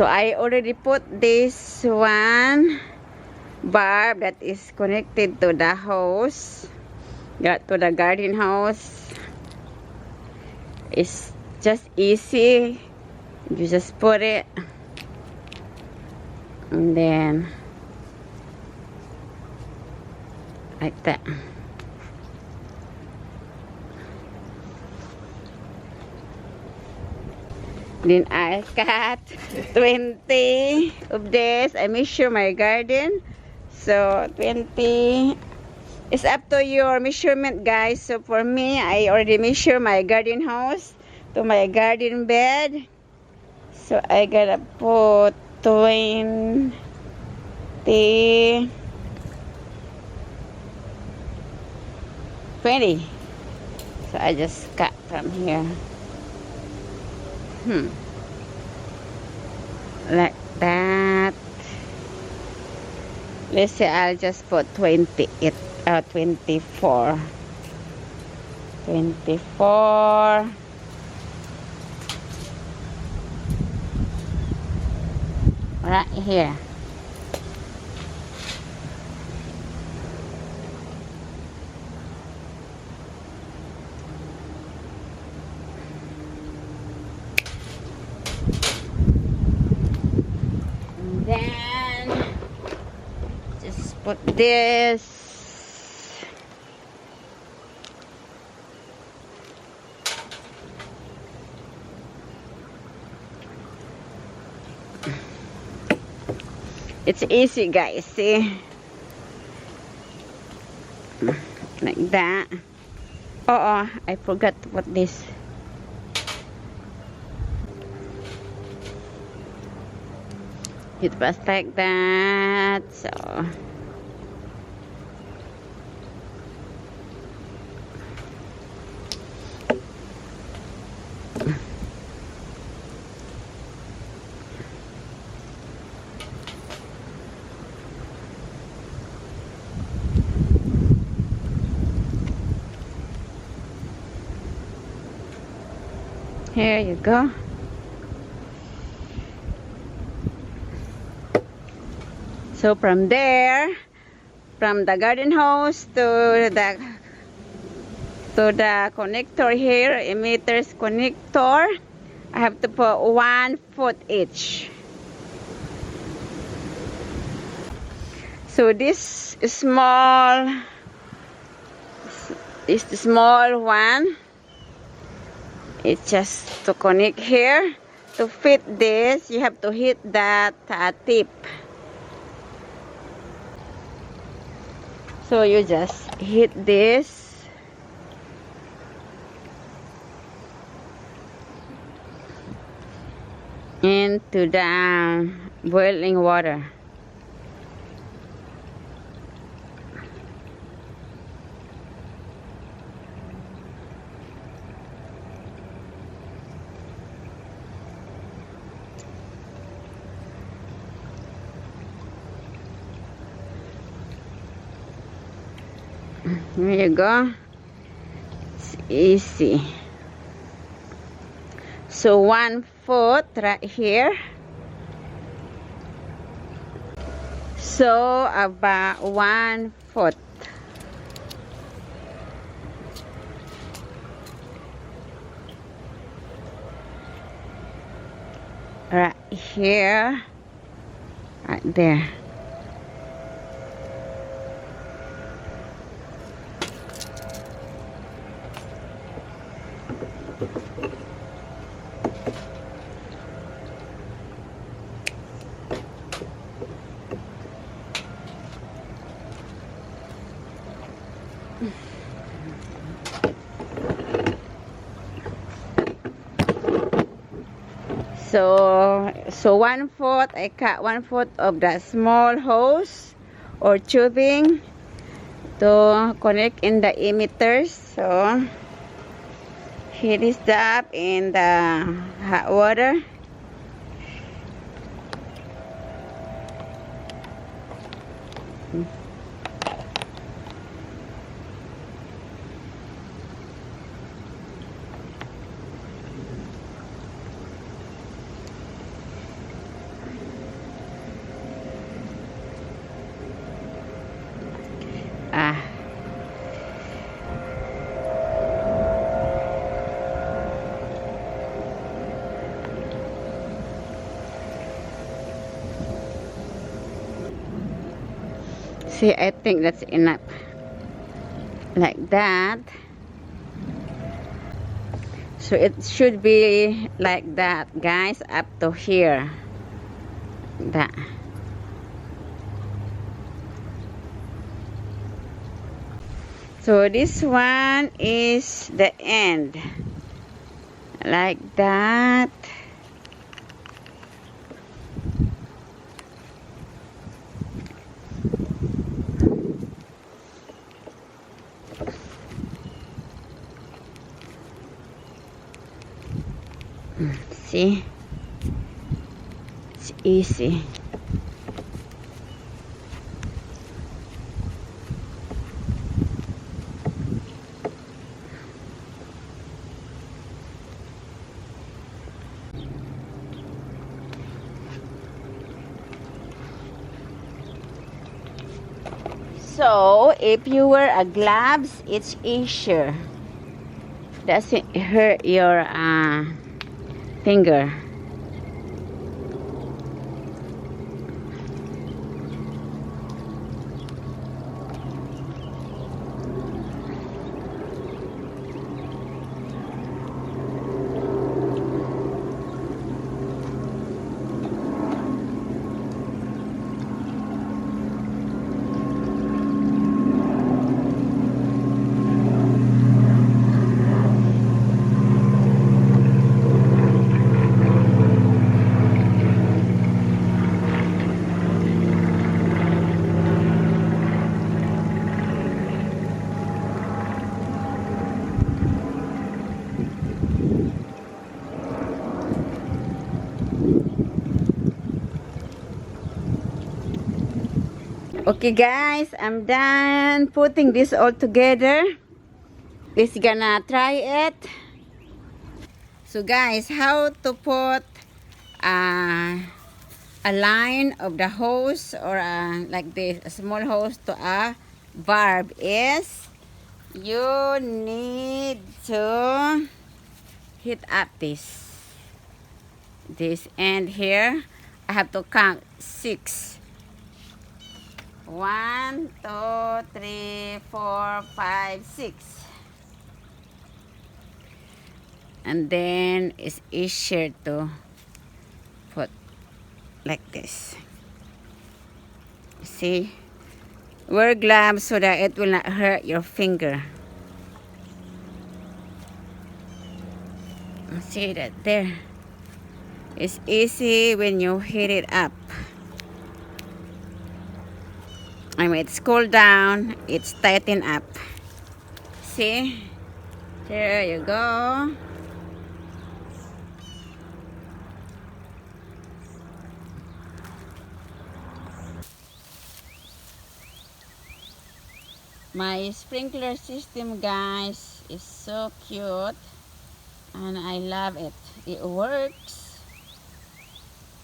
So I already put this one barb that is connected to the hose, to the garden hose. It's just easy. You just put it, and then like that. Then I cut 20 of this. I measure my garden. So 20. It's up to your measurement, guys. So for me, I already measure my garden hose to my garden bed. So I gotta put 20. So I just cut from here. Like that. Let's say I'll just put 24. 24. Right here. And then just put this. It's easy, guys. See? Like that. Oh, I forgot to put this. It was like that. So here you go. So from there, from the garden hose to the connector here, emitters connector, I have to put 1 foot each. So this small is the small one. It's just to connect here. To fit this, you have to hit that tip. So you just hit this. Into the boiling water. There you go. It's easy. So 1 foot right here. So about 1 foot. Right here. Right there. So 1 foot, I cut 1 foot of the small hose or tubing to connect in the emitters. So heat is up in the hot water. See, I think that's enough. Like that. So it should be like that, guys, up to here. That. So this one is the end. Like that. See? It's easy. So, if you wear a gloves, it's easier. Doesn't hurt your finger. Okay guys, I'm done putting this all together. Let's gonna try it. So guys, how to put a line of the hose or like this, a small hose to a valve is you need to hit up this end here. I have to count 6. 1, 2, 3, 4, 5, 6. And then it's easier to put like this. See? Wear gloves so that it will not hurt your finger. See that there? It's easy when you hit it up. And when it's cooled down, it's tightened up. See? There you go. My sprinkler system, guys, is so cute. And I love it. It works.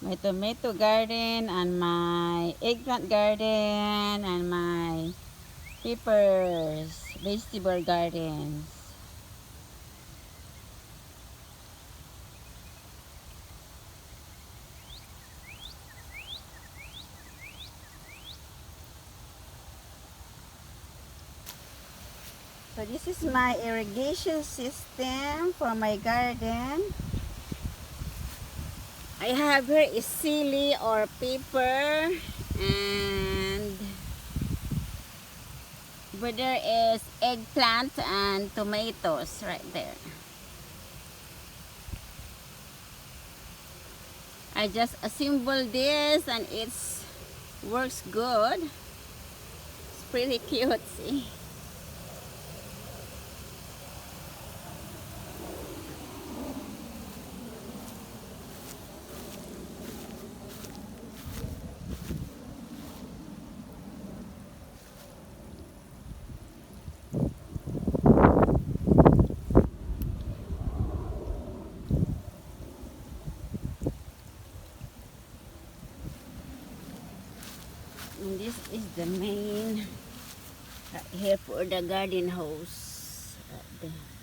My tomato garden and my eggplant garden and my peppers, vegetable gardens. So this is my irrigation system for my garden. I have here is chili or pepper, and but there is eggplant and tomatoes right there. I just assemble this and it works good. It's pretty cute, see? And this is the main right here for the garden hose. Right there.